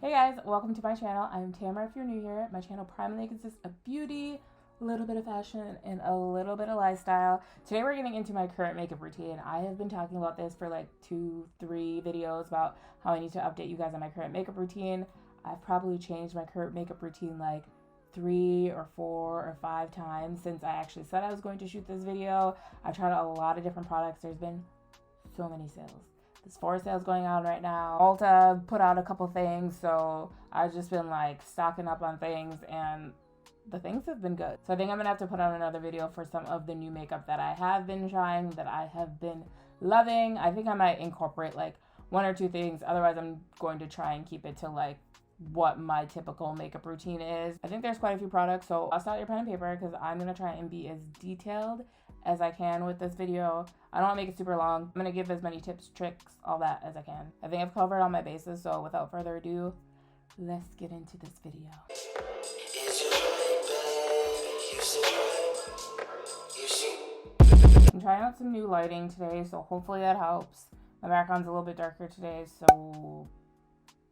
Hey guys, welcome to my channel. I'm Tamara if you're new here. My channel primarily consists of beauty, a little bit of fashion, and a little bit of lifestyle. Today we're getting into my current makeup routine. I have been talking about this for like 2-3 videos about how I need to update you guys on my current makeup routine. I've probably changed my current makeup routine like 3 or 4 or 5 times since I actually said I was going to shoot this video. I've tried a lot of different products. There's been so many sales. There's 4 sales going on right now. Ulta put out a couple things, so I've just been like stocking up on things, and the things have been good. So I think I'm gonna have to put out another video for some of the new makeup that I have been trying, that I have been loving. I think I might incorporate like 1 or 2 things. Otherwise, I'm going to try and keep it to like what my typical makeup routine is. I think there's quite a few products, so I'll start your pen and paper because I'm gonna try and be as detailed as I can with this video. I don't want to make it super long. I'm gonna give as many tips, tricks, all that as I can. I think I've covered all my bases, so without further ado, let's get into this video. I'm trying out some new lighting today, so hopefully that helps. My background's a little bit darker today, so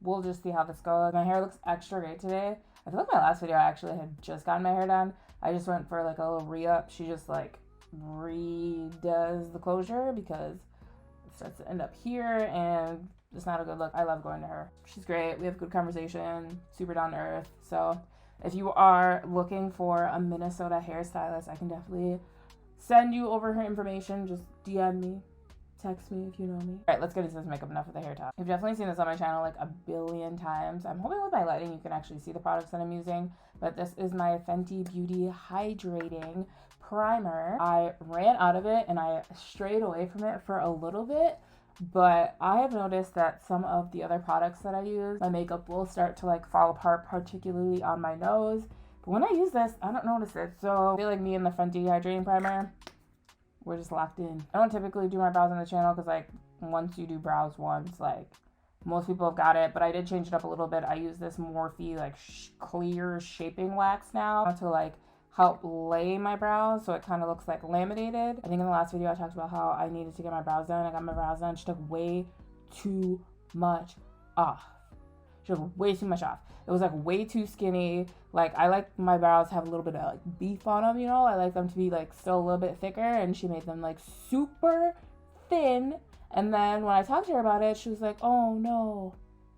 we'll just see how this goes. My hair looks extra great today. I feel like my last video I actually had just gotten my hair done. I just went for like a little re-up. She just like redoes the closure because it starts to end up here and it's not a good look. I love going to her. She's great. We have good conversation, super down to earth. So if you are looking for a Minnesota hairstylist, I can definitely send you over her information. Just DM me, text me if you know me. All right, let's get into this makeup. Enough of the hair talk. You've definitely seen this on my channel like a billion times. I'm hoping with my lighting you can actually see the products that I'm using, but this is my Fenty Beauty Hydrating Primer. I ran out of it and I strayed away from it for a little bit, but I have noticed that some of the other products that I use, my makeup will start to like fall apart, particularly on my nose. But when I use this, I don't notice it. So I feel like me and the Fenty Hydrating Primer, we're just locked in. I don't typically do my brows on the channel because like once you do brows once, like most people have got it, but I did change it up a little bit. I use this Morphe like clear shaping wax now to like help lay my brows so it kind of looks like laminated. I think in the last video I talked about how I needed to get my brows done. I got my brows done. She took way too much off. She took way too much off. It was like way too skinny. Like I like my brows have a little bit of like beef on them, you know? I like them to be like still a little bit thicker, and she made them like super thin. And then when I talked to her about it, she was like, oh no,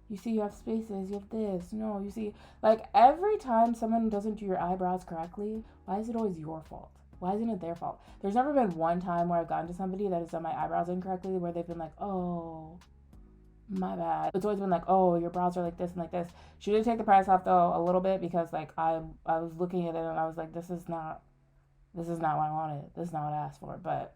you see you have spaces, you have this, no, you see, like every time someone doesn't do your eyebrows correctly, why is it always your fault? Why isn't it their fault? There's never been one time where I've gone to somebody that has done my eyebrows incorrectly where they've been like, oh, my bad. It's always been like, oh, your brows are like this and like this. She did take the price off though a little bit because like I was looking at it and I was like, this is not what I wanted. This is not what I asked for. But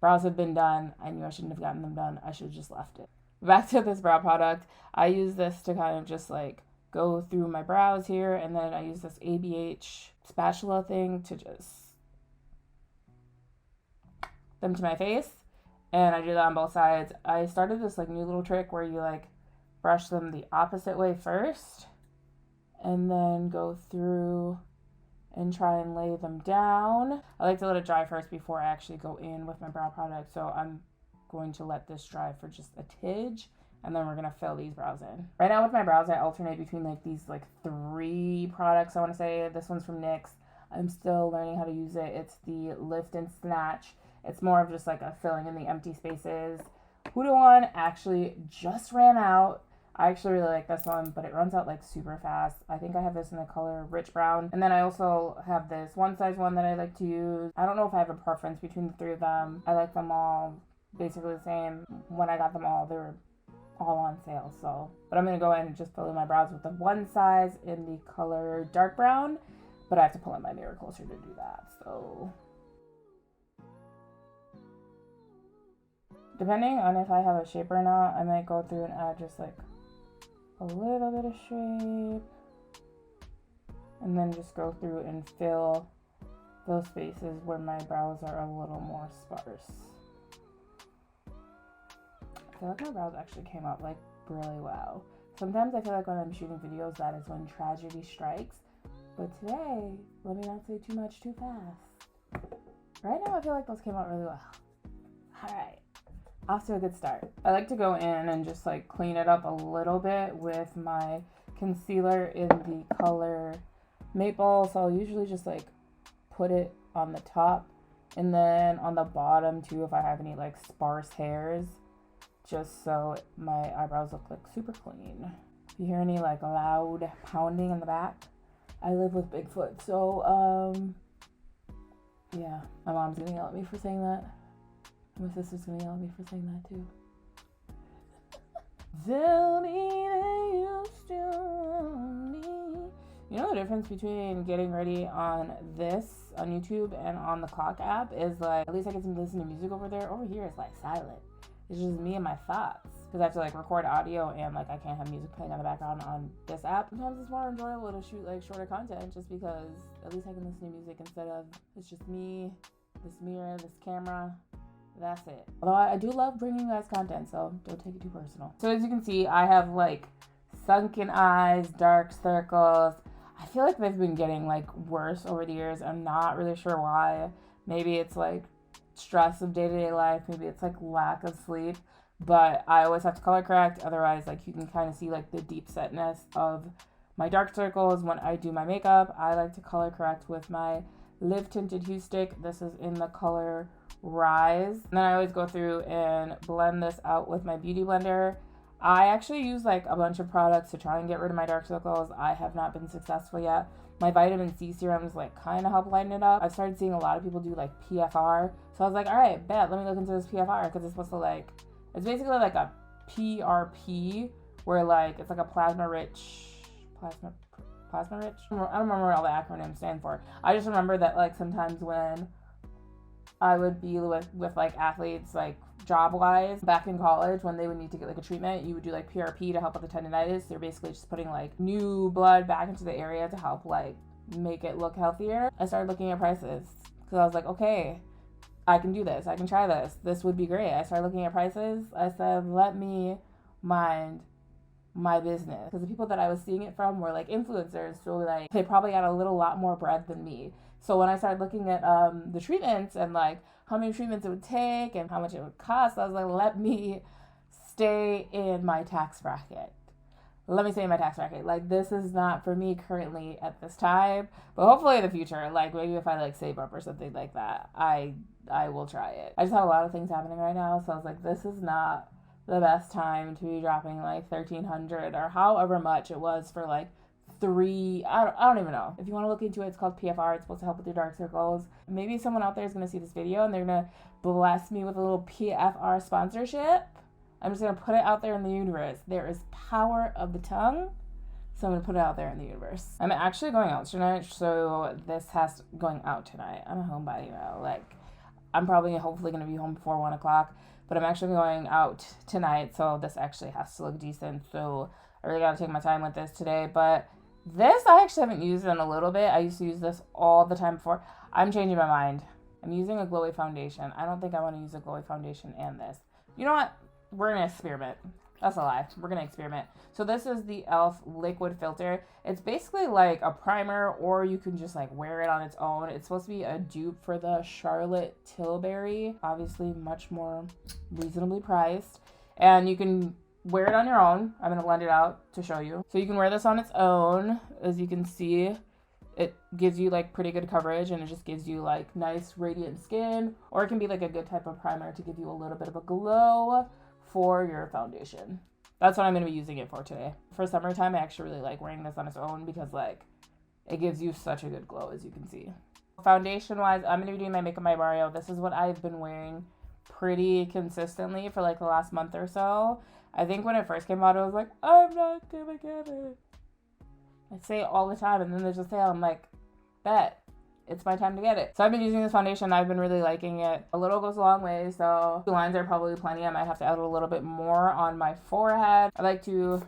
brows have been done. I knew I shouldn't have gotten them done. I should have just left it. Back to this brow product. I use this to kind of just like go through my brows here, and then I use this ABH spatula thing to just them to my face. And I do that on both sides. I started this like new little trick where you like brush them the opposite way first and then go through and try and lay them down. I like to let it dry first before I actually go in with my brow product. So I'm going to let this dry for just a tidge, and then we're gonna fill these brows in. Right now with my brows, I alternate between like these like 3 products, I wanna say. This one's from NYX. I'm still learning how to use it. It's the Lift and Snatch. It's more of just like a filling in the empty spaces. Huda one actually just ran out. I actually really like this one, but it runs out like super fast. I think I have this in the color Rich Brown. And then I also have this one size one that I like to use. I don't know if I have a preference between the 3 of them. I like them all basically the same. When I got them all, they were all on sale. So, but I'm gonna go in and just fill in my brows with the one size in the color Dark Brown, but I have to pull in my mirror closer to do that. So depending on if I have a shape or not, I might go through and add just like a little bit of shape, and then just go through and fill those spaces where my brows are a little more sparse. I feel like my brows actually came out like really well. Sometimes I feel like when I'm shooting videos, that is when tragedy strikes. But today, let me not say too much too fast. Right now, I feel like those came out really well. All right. Off to a good start. I like to go in and just like clean it up a little bit with my concealer in the color Maple, so I'll usually just like put it on the top and then on the bottom too if I have any like sparse hairs, just so my eyebrows look like super clean. If you hear any like loud pounding in the back, I live with Bigfoot, so yeah, my mom's gonna yell at me for saying that. My sister's gonna yell at me for saying that too. Tell me that you still want me. You know the difference between getting ready on this on YouTube and on the Clock app is like, at least I get to listen to music over there. Over here it's like silent. It's just me and my thoughts, because I have to like record audio and like I can't have music playing on the background on this app. Sometimes it's more enjoyable to shoot like shorter content just because at least I can listen to music instead of it's just me, this mirror, this camera. That's it. Although I do love bringing you guys content, so don't take it too personal. So as you can see, I have like sunken eyes, dark circles. I feel like they've been getting like worse over the years. I'm not really sure why. Maybe it's like stress of day-to-day life. Maybe it's like lack of sleep. But I always have to color correct. Otherwise, like you can kind of see like the deep setness of my dark circles when I do my makeup. I like to color correct with my Live Tinted Hue Stick. This is in the color Rise. And then I always go through and blend this out with my beauty blender. I actually use like a bunch of products to try and get rid of my dark circles. I have not been successful yet. My vitamin C serums like kind of help lighten it up. I've started seeing a lot of people do like PFR. So I was like, all right, bet, let me look into this PFR, because it's supposed to like, it's basically like a PRP where like it's like a plasma rich. I don't remember what all the acronyms stand for. I just remember that like sometimes when I would be with like athletes like job wise back in college, when they would need to get like a treatment, you would do like PRP to help with the tendonitis. They're basically just putting like new blood back into the area to help like make it look healthier. I started looking at prices because I was like, okay, I can do this. I can try this. This would be great. I started looking at prices. I said, let me mind my business, because the people that I was seeing it from were like influencers, so like they probably had a lot more bread than me. So when I started looking at the treatments and like how many treatments it would take and how much it would cost, I was like, let me stay in my tax bracket. Let me stay in my tax bracket. Like, this is not for me currently at this time, but hopefully in the future, like maybe if I like save up or something like that, I will try it. I just have a lot of things happening right now, so I was like, this is not the best time to be dropping like $1,300 or however much it was for like I don't even know. If you want to look into it, it's called PFR. It's supposed to help with your dark circles. Maybe someone out there is going to see this video and they're going to bless me with a little PFR sponsorship. I'm just going to put it out there in the universe. There is power of the tongue, so I'm going to put it out there in the universe. I'm actually going out tonight, so this has going out tonight. I'm a homebody now. Like, I'm probably hopefully going to be home before 1 o'clock, but I'm actually going out tonight, so this actually has to look decent. So I really got to take my time with this today, but this I actually haven't used in a little bit. I used to use this all the time before. I'm changing my mind. I'm using a glowy foundation. I don't think I want to use a glowy foundation and this. You know what? We're going to experiment. That's a lie. We're going to experiment. So this is the e.l.f. liquid filter. It's basically like a primer, or you can just like wear it on its own. It's supposed to be a dupe for the Charlotte Tilbury. Obviously much more reasonably priced. And you can wear it on your own. I'm going to blend it out to show you. So you can wear this on its own. As you can see, it gives you like pretty good coverage, and it just gives you like nice radiant skin. Or it can be like a good type of primer to give you a little bit of a glow for your foundation. That's what I'm going to be using it for today. For summertime, I actually really like wearing this on its own because like it gives you such a good glow, as you can see. Foundation wise, I'm going to be doing my Makeup by Mario. This is what I've been wearing pretty consistently for like the last month or so. I think when it first came out, I was like, I'm not gonna get it. I say it all the time, and then there's a sale. I'm like, bet, it's my time to get it. So I've been using this foundation. I've been really liking it. A little goes a long way, so the lines are probably plenty. I might have to add a little bit more on my forehead. I like to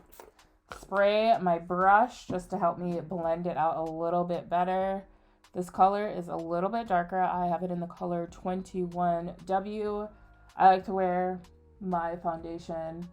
spray my brush just to help me blend it out a little bit better. This color is a little bit darker. I have it in the color 21W. I like to wear my foundation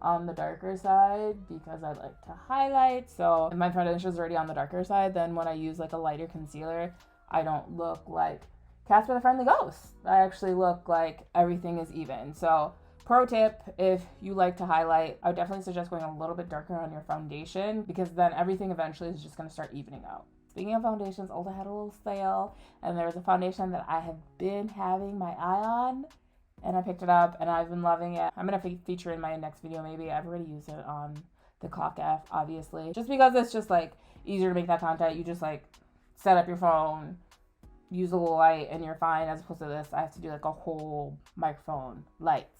on the darker side because I like to highlight. So if my foundation is already on the darker side, then when I use like a lighter concealer, I don't look like Casper the Friendly Ghost. I actually look like everything is even. So Pro tip, if you like to highlight, I would definitely suggest going a little bit darker on your foundation, because then everything eventually is just going to start evening out. Speaking of foundations, Ulta had a little sale, and there was a foundation that I have been having my eye on, and I picked it up, and I've been loving it. I'm going to feature in my next video maybe. I've already used it on the Clock F, obviously. Just because it's just, like, easier to make that content. You just, like, set up your phone, use a little light, and you're fine, as opposed to this. I have to do, like, a whole microphone. Lights.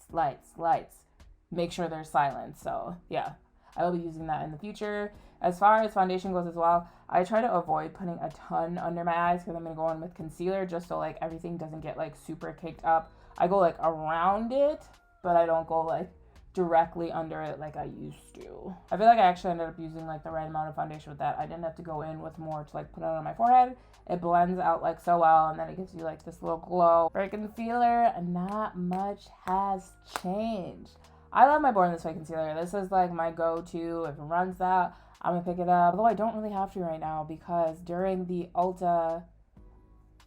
Make sure there's silence. So, yeah. I will be using that in the future. As far as foundation goes as well, I try to avoid putting a ton under my eyes because I'm going to go in with concealer just so, like, everything doesn't get, like, super caked up. I go, like, around it, but I don't go, like, directly under it like I used to. I feel like I actually ended up using, like, the right amount of foundation with that. I didn't have to go in with more to, like, put it on my forehead. It blends out, like, so well, and then it gives you, like, this little glow. For concealer, not much has changed. I love my Born This Way concealer. This is, like, my go-to. If it runs out, I'm gonna pick it up. Although I don't really have to right now because during the Ulta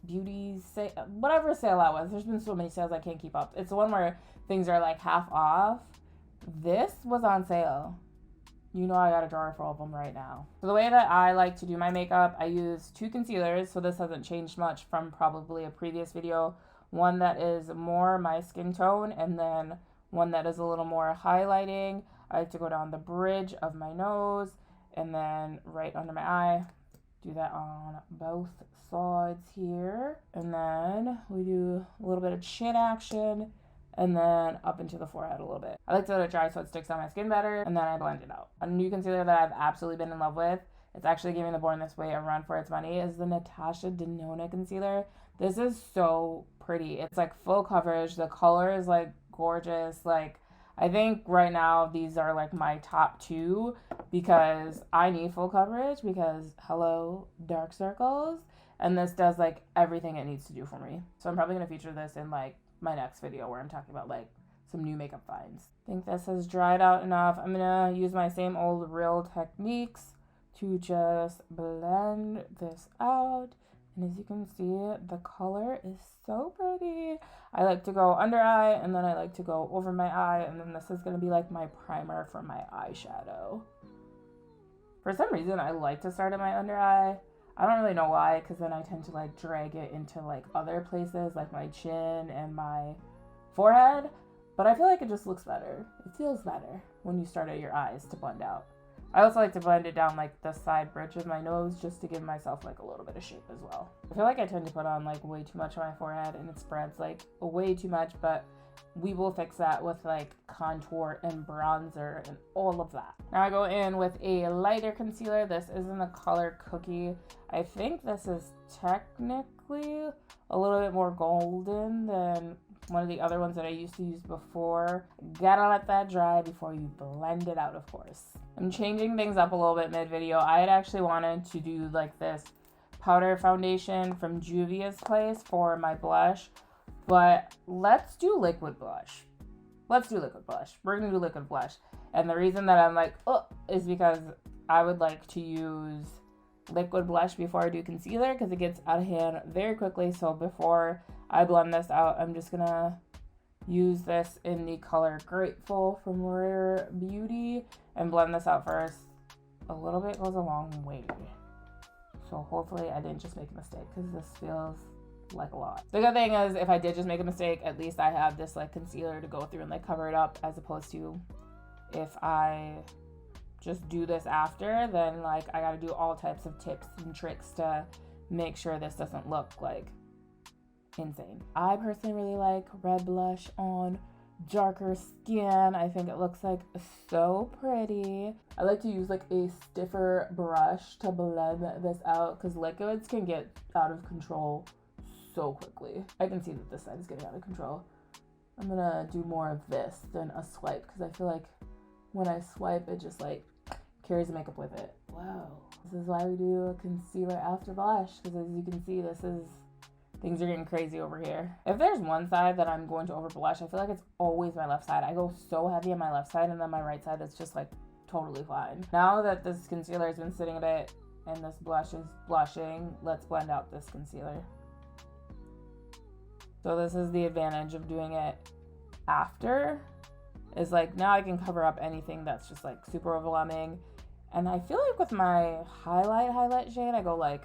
beauty sale, whatever sale that was, there's been so many sales I can't keep up. It's the one where things are, like, half off. This was on sale. You know I got a drawer full of them right now. So the way that I like to do my makeup, I use 2 concealers. So this hasn't changed much from probably a previous video. One that is more my skin tone, and then one that is a little more highlighting. I like to go down the bridge of my nose and then right under my eye. Do that on both sides here. And then we do a little bit of chin action and then up into the forehead a little bit. I like to let it dry so it sticks on my skin better, and then I blend it out. A new concealer that I've absolutely been in love with, it's actually giving the Born This Way a run for its money, is the Natasha Denona concealer. This is so pretty. It's, like, full coverage. The color is, like, gorgeous. Like, I think right now these are, like, my top 2 because I need full coverage because, hello, dark circles. And this does, like, everything it needs to do for me. So I'm probably going to feature this in, like, my next video where I'm talking about, like, some new makeup finds. I think this has dried out enough. I'm going to use my same old Real techniques to just blend this out. And as you can see, the color is so pretty. I like to go under eye, and then I like to go over my eye, and then this is going to be like my primer for my eyeshadow. For some reason, I like to start at my under eye. I don't really know why, because then I tend to, like, drag it into, like, other places, like my chin and my forehead. But I feel like it just looks better. It feels better when you start at your eyes to blend out. I also like to blend it down, like, the side bridge of my nose just to give myself, like, a little bit of shape as well. I feel like I tend to put on, like, way too much on my forehead and it spreads, like, way too much, but we will fix that with, like, contour and bronzer and all of that. Now I go in with a lighter concealer. This is in the color Cookie. I think this is technically a little bit more golden than one of the other ones that I used to use before. Gotta let that dry before you blend it out, of course. I'm changing things up a little bit mid-video. I had actually wanted to do, like, this powder foundation from Juvia's place for my blush, but let's do liquid blush. Let's do liquid blush. We're gonna do liquid blush. And the reason that I'm like, oh, is because I would like to use liquid blush before I do concealer because it gets out of hand very quickly. So before I blend this out, I'm just gonna use this in the color Grateful from Rare Beauty and blend this out first. A little bit goes a long way. So hopefully I didn't just make a mistake because this feels like a lot. The good thing is if I did just make a mistake, at least I have this, like, concealer to go through and, like, cover it up, as opposed to if I just do this after, then, like, I gotta do all types of tips and tricks to make sure this doesn't look, like, insane. I personally really like red blush on darker skin. I think it looks, like, so pretty. I like to use, like, a stiffer brush to blend this out because liquids can get out of control so quickly. I can see that this side is getting out of control. I'm gonna do more of this than a swipe because I feel like when I swipe, it just, like, carries the makeup with it. Wow. This is why we do a concealer after blush, because as you can see, things are getting crazy over here. If there's one side that I'm going to over blush, I feel like it's always my left side. I go so heavy on my left side, and then my right side is just, like, totally fine. Now that this concealer has been sitting a bit and this blush is blushing, let's blend out this concealer. So this is the advantage of doing it after is like now I can cover up anything that's just like super overwhelming. And I feel like with my highlight shade, I go like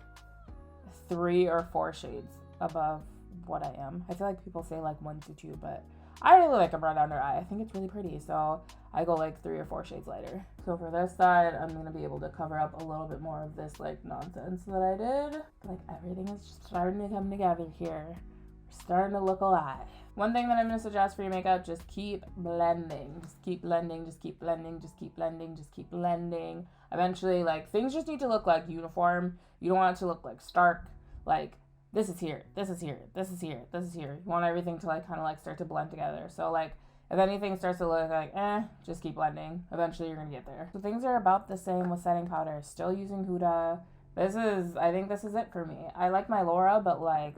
3 or 4 shades above what I am. I feel like people say like 1 to 2, but I really like a brown under eye. I think it's really pretty, so I go like 3 or 4 shades lighter. So for this side, I'm gonna be able to cover up a little bit more of this like nonsense that I did. Like everything is just starting to come together here. We're starting to look alive. One thing that I'm gonna suggest for your makeup, just keep blending. Just keep blending, just keep blending, just keep blending, just keep blending. Eventually, like, things just need to look like uniform. You don't want it to look like stark, like this is here, this is here, this is here, this is here. You want everything to like kind of like start to blend together. So like if anything starts to look like just keep blending. Eventually you're gonna get there. So things are about the same with setting powder. Still using Huda. I think this is it for me. I like my Laura, but like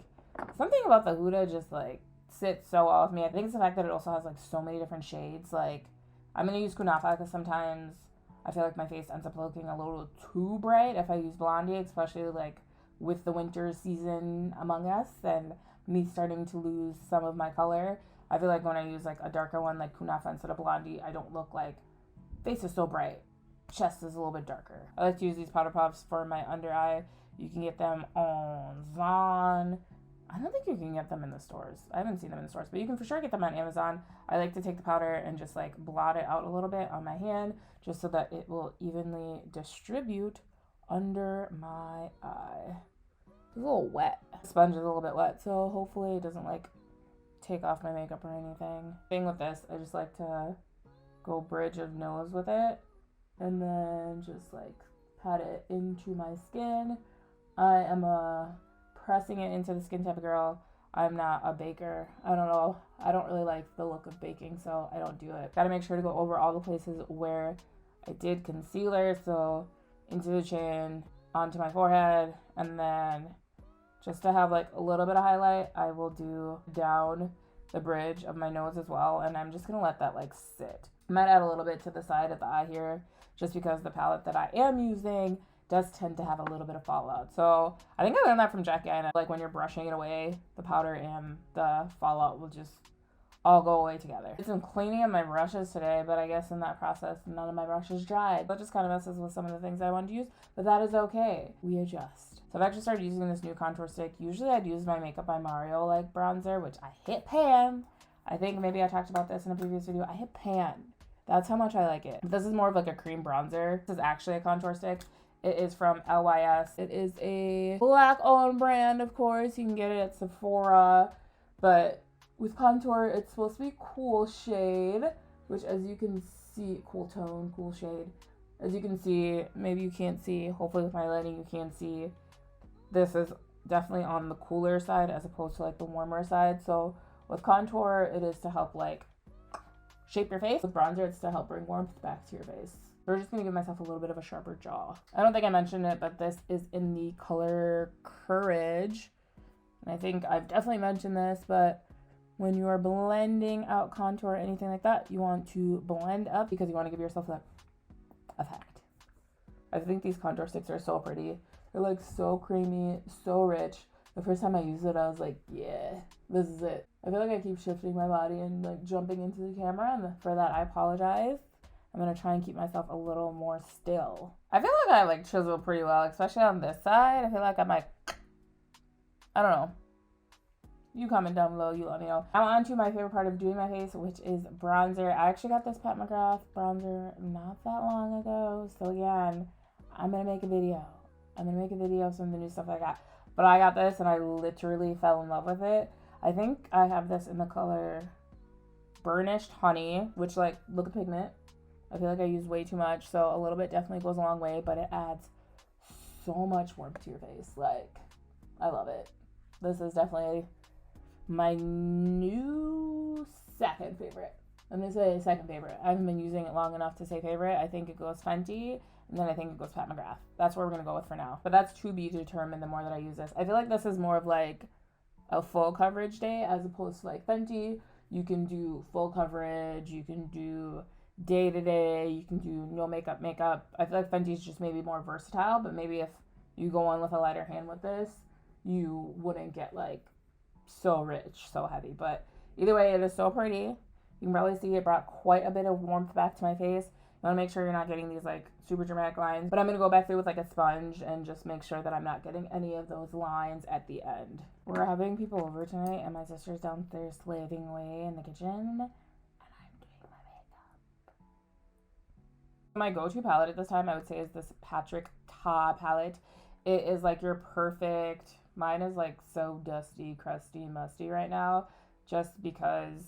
something about the Huda just like sits so well with me. I think it's the fact that it also has like so many different shades. Like I'm gonna use Kunafa because sometimes I feel like my face ends up looking a little too bright if I use Blondie, especially like with the winter season among us and me starting to lose some of my color. I feel like when I use like a darker one like Kunafa instead of Blondie, I don't look like face is so bright. Chest is a little bit darker. I like to use these powder puffs for my under eye. You can get them on Zon. I don't think you can get them in the stores. I haven't seen them in the stores, but you can for sure get them on Amazon. I like to take the powder and just like blot it out a little bit on my hand just so that it will evenly distribute under my eye. It's a little wet. The sponge is a little bit wet, so hopefully it doesn't like take off my makeup or anything. Thing with this, I just like to go bridge of nose with it and then just like pat it into my skin. I am pressing it into the skin type of girl. I'm not a baker. I don't know. I don't really like the look of baking, so I don't do it. Gotta make sure to go over all the places where I did concealer, so into the chin, onto my forehead, and then just to have like a little bit of highlight, I will do down the bridge of my nose as well, and I'm just gonna let that like sit. I might add a little bit to the side of the eye here, just because the palette that I am using does tend to have a little bit of fallout. So I think I learned that from Jackie Aina. Like when you're brushing it away, the powder and the fallout will just all go away together. Did some cleaning of my brushes today, but I guess in that process, none of my brushes dried. That just kind of messes with some of the things I wanted to use, but that is okay. We adjust. So I've actually started using this new contour stick. Usually I'd use my Makeup by Mario like bronzer, which I hit pan. I think maybe I talked about this in a previous video. I hit pan. That's how much I like it. This is more of like a cream bronzer. This is actually a contour stick. It is from LYS. It is a black-owned brand, of course. You can get it at Sephora, but with contour, it's supposed to be cool shade, which as you can see, cool tone, cool shade. As you can see, maybe you can't see, hopefully with my lighting you can see, this is definitely on the cooler side as opposed to like the warmer side. So with contour, it is to help like shape your face. With bronzer, it's to help bring warmth back to your face. We're just gonna give myself a little bit of a sharper jaw. I don't think I mentioned it, but this is in the color Courage. And I think I've definitely mentioned this, but when you are blending out contour or anything like that, you want to blend up because you want to give yourself that effect. I think these contour sticks are so pretty. They're like so creamy, so rich. The first time I used it, I was like, yeah, this is it. I feel like I keep shifting my body and like jumping into the camera, and for that I apologize. I'm gonna try and keep myself a little more still. I feel like I like chisel pretty well, especially on this side. I feel like I'm like, I don't know. You comment down below, you let me know. Now on to my favorite part of doing my face, which is bronzer. I actually got this Mcgrath Bronzer not that long ago. So again, I'm gonna make a video. I'm gonna make a video of some of the new stuff I got. But I got this and I literally fell in love with it. I think I have this in the color Burnished Honey, which like, look at pigment. I feel like I use way too much, so a little bit definitely goes a long way, but it adds so much warmth to your face. Like, I love it. This is definitely my new second favorite. I'm gonna say second favorite. I haven't been using it long enough to say favorite. I think it goes Fenty, and then I think it goes Pat McGrath. That's what we're gonna go with for now. But that's to be determined the more that I use this. I feel like this is more of like a full coverage day as opposed to like Fenty. You can do full coverage, you can do day to day, you can do no makeup. I feel like Fenty is just maybe more versatile, but maybe if you go on with a lighter hand with this, you wouldn't get like so rich, so heavy. But either way, it is so pretty. You can probably see it brought quite a bit of warmth back to my face. You want to make sure you're not getting these like super dramatic lines. But I'm going to go back through with like a sponge and just make sure that I'm not getting any of those lines at the end. We're having people over tonight and my sister's downstairs slaving away in the kitchen. And I'm doing my makeup. My go-to palette at this time, I would say, is this Patrick Ta palette. It is like your perfect, mine is like so dusty, crusty, musty right now. Just because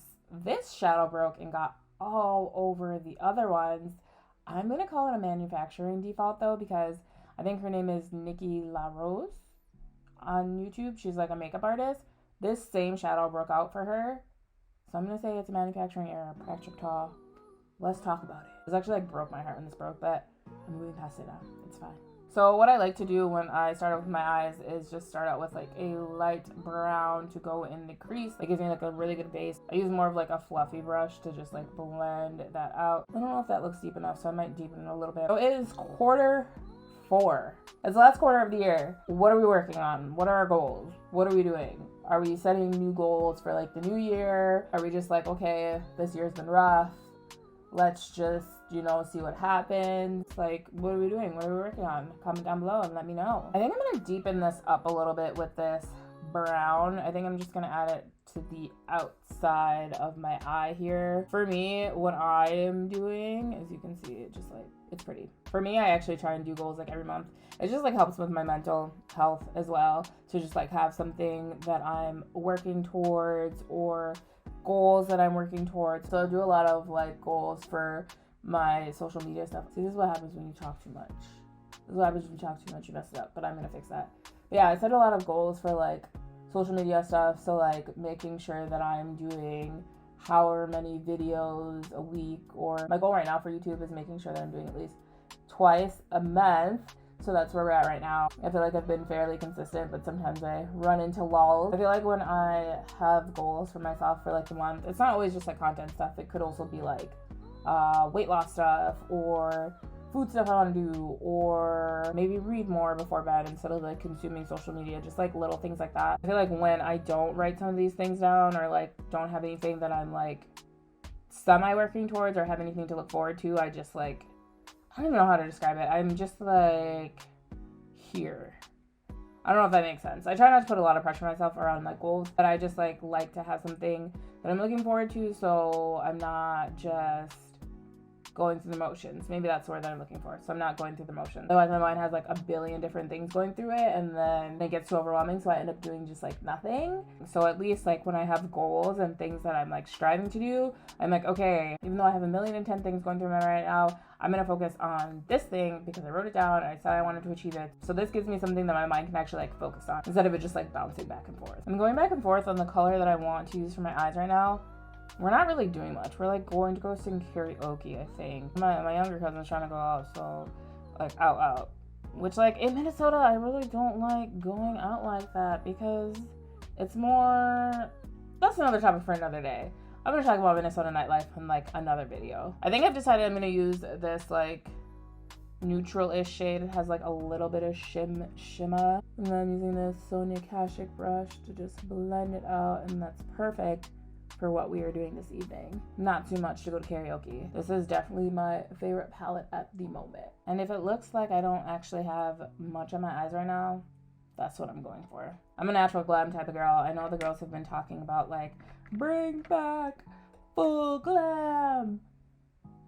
this shadow broke and got all over the other ones. I'm going to call it a manufacturing default though, because I think her name is Nikki LaRose on YouTube. She's like a makeup artist. This same shadow broke out for her. So I'm going to say it's a manufacturing error. Patrick Ta. Let's talk about it. It was actually like broke my heart when this broke, but I'm moving past it now. It's fine. So what I like to do when I start out with my eyes is just start out with like a light brown to go in the crease. It gives me like a really good base. I use more of like a fluffy brush to just like blend that out. I don't know if that looks deep enough, so I might deepen it a little bit. So it is Q4. It's the last quarter of the year. What are we working on? What are our goals? What are we doing? Are we setting new goals for like the new year? Are we just like, okay, this year's been rough. Let's just, you know, see what happens. Like, what are we doing? What are we working on? Comment down below and let me know. I think I'm going to deepen this up a little bit with this brown. I think I'm just going to add it to the outside of my eye here. For me, what I am doing, as you can see, it just like, it's pretty. For me, I actually try and do goals like every month. It just like helps with my mental health as well. To just like have something that I'm working towards or goals that I'm working towards. So I do a lot of like goals for my social media stuff. See, this is what happens when you talk too much. This is what happens when you talk too much, you mess it up, but I'm gonna fix that. But yeah, I set a lot of goals for like social media stuff. So like making sure that I'm doing however many videos a week, or my goal right now for YouTube is making sure that I'm doing at least twice a month. So that's where we're at right now. I feel like I've been fairly consistent, but sometimes I run into lulls. I feel like when I have goals for myself for like the month, it's not always just like content stuff. It could also be like weight loss stuff or food stuff I want to do, or maybe read more before bed instead of like consuming social media, just like little things like that. I feel like when I don't write some of these things down, or like don't have anything that I'm like semi working towards or have anything to look forward to, I just like, I don't even know how to describe it. I'm just like here. I don't know if that makes sense. I try not to put a lot of pressure on myself around my goals, but I just like to have something that I'm looking forward to, so I'm not just going through the motions. Maybe that's the word that I'm looking for. So I'm not going through the motions. Otherwise my mind has like a billion different things going through it, and then it gets too overwhelming, so I end up doing just like nothing. So at least like when I have goals and things that I'm like striving to do, I'm like, okay, even though I have 1,000,010 things going through my mind right now, I'm gonna focus on this thing because I wrote it down and I said I wanted to achieve it. So this gives me something that my mind can actually like focus on instead of it just like bouncing back and forth. I'm going back and forth on the color that I want to use for my eyes right now. We're not really doing much. We're like going to go sing karaoke, I think. My younger cousin's trying to go out, so like out. Which like in Minnesota, I really don't like going out like that because it's more, that's another topic for another day. I'm gonna talk about Minnesota nightlife in like another video. I think I've decided I'm gonna use this like neutral-ish shade. It has like a little bit of shimmer. And then I'm using this Sonia Kashuk brush to just blend it out, and that's perfect for what we are doing this evening. Not too much to go to karaoke. This is definitely my favorite palette at the moment. And if it looks like I don't actually have much on my eyes right now, that's what I'm going for. I'm a natural glam type of girl. I know the girls have been talking about like, bring back full glam.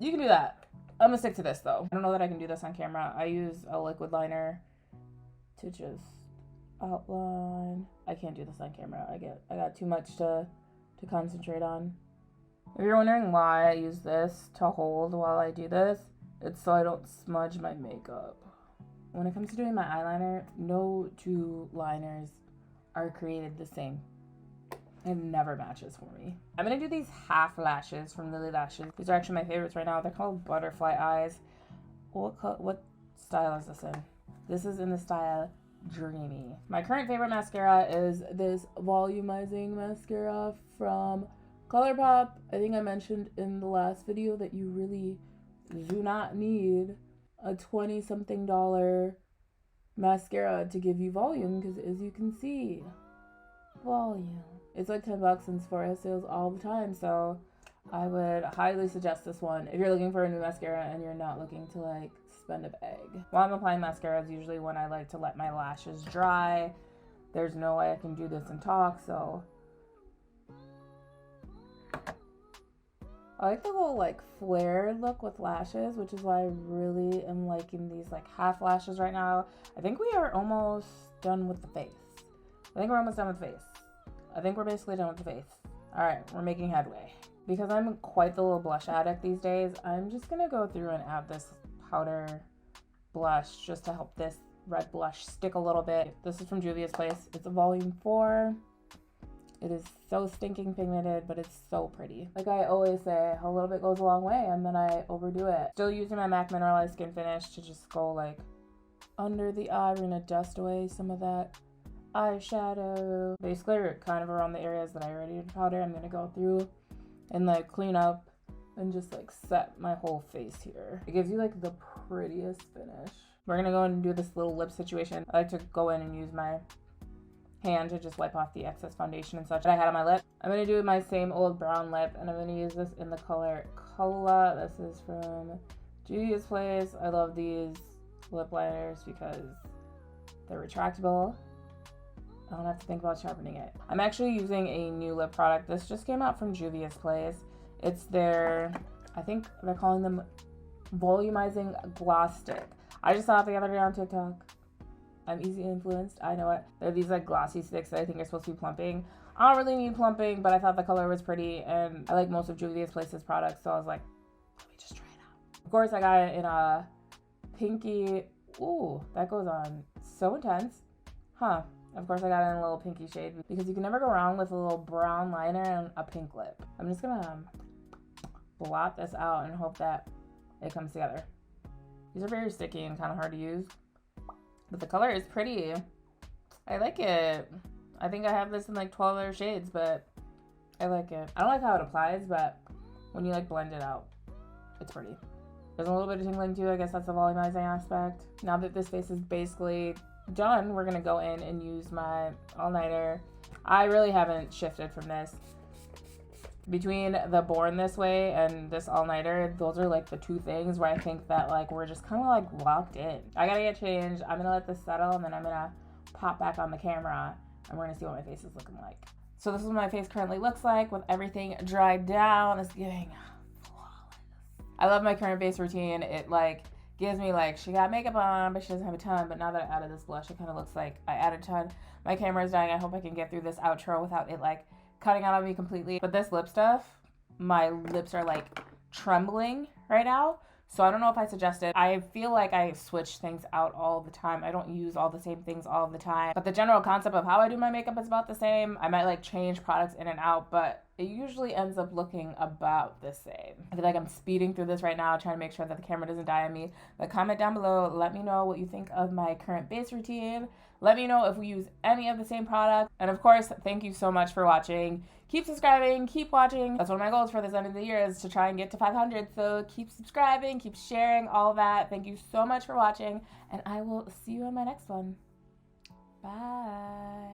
You can do that. I'm gonna stick to this though. I don't know that I can do this on camera. I use a liquid liner to just outline. I can't do this on camera. I got too much to concentrate on. If you're wondering why I use this to hold while I do this, it's so I don't smudge my makeup. When it comes to doing my eyeliner, no two liners are created the same. It never matches for me. I'm gonna do these half lashes from Lily Lashes. These are actually my favorites right now. They're called butterfly eyes. What style is this in? This is in the style Dreamy. My current favorite mascara is this volumizing mascara from Colourpop. I think I mentioned in the last video that you really do not need a $20-something mascara to give you volume, because as you can see, volume. It's like $10 in Sephora sales all the time, so I would highly suggest this one if you're looking for a new mascara and you're not looking to like spend a bag. While I'm applying mascara is usually when I like to let my lashes dry. There's no way I can do this and talk, so I like the little like flared look with lashes, which is why I really am liking these like half lashes right now. I think we are almost done with the face. I think we're almost done with the face. I think we're basically done with the face. All right, we're making headway. Because I'm quite the little blush addict these days, I'm just gonna go through and add this powder blush just to help this red blush stick a little bit. This is from Juvia's Place. It's a volume 4. It is so stinking pigmented, but it's so pretty. Like I always say, a little bit goes a long way, and then I overdo it. Still using my MAC Mineralized Skin Finish to just go like under the eye. We're gonna dust away some of that eyeshadow. Basically, kind of around the areas that I already did powder, I'm gonna go through and like clean up and just like set my whole face here. It gives you like the prettiest finish. We're gonna go and do this little lip situation. I like to go in and use my hand to just wipe off the excess foundation and such that I had on my lip. I'm gonna do my same old brown lip, and I'm gonna use this in the color Cola. This is from Juvia's Place. I love these lip liners because they're retractable. I don't have to think about sharpening it. I'm actually using a new lip product. This just came out from Juvia's Place. It's their, I think they're calling them volumizing gloss stick. I just saw it the other day on TikTok. I'm easy influenced, I know it. They're these like glossy sticks that I think are supposed to be plumping. I don't really need plumping, but I thought the color was pretty, and I like most of Juvia's Place's products, so I was like, let me just try it out. Of course, I got it in a pinky. Ooh, that goes on so intense. Huh. Of course, I got it in a little pinky shade because you can never go wrong with a little brown liner and a pink lip. I'm just gonna blot this out and hope that it comes together. These are very sticky and kind of hard to use, but the color is pretty. I like it. I think I have this in like 12 other shades, but I like it. I don't like how it applies, but when you like blend it out, it's pretty. There's a little bit of tingling too. I guess that's the volumizing aspect. Now that this face is basically done, we're gonna go in and use my all-nighter. I really haven't shifted from this. Between the Born This Way and this all-nighter, those are like the two things where I think that like we're just kind of like locked in. I gotta get changed. I'm gonna let this settle, and then I'm gonna pop back on the camera and we're gonna see what my face is looking like. So this is what my face currently looks like with everything dried down. It's getting flawless. I love my current base routine. It like gives me like, she got makeup on, but she doesn't have a ton. But now that I added this blush, it kind of looks like I added a ton. My camera is dying. I hope I can get through this outro without it like cutting out on me completely. But this lip stuff, my lips are like trembling right now. So I don't know if I suggest it. I feel like I switch things out all the time. I don't use all the same things all the time. But the general concept of how I do my makeup is about the same. I might like change products in and out, but it usually ends up looking about the same. I feel like I'm speeding through this right now, trying to make sure that the camera doesn't die on me. But comment down below. Let me know what you think of my current base routine. Let me know if we use any of the same product. And of course, thank you so much for watching. Keep subscribing, keep watching. That's one of my goals for this end of the year, is to try and get to 500. So keep subscribing, keep sharing, all that. Thank you so much for watching, and I will see you in my next one. Bye.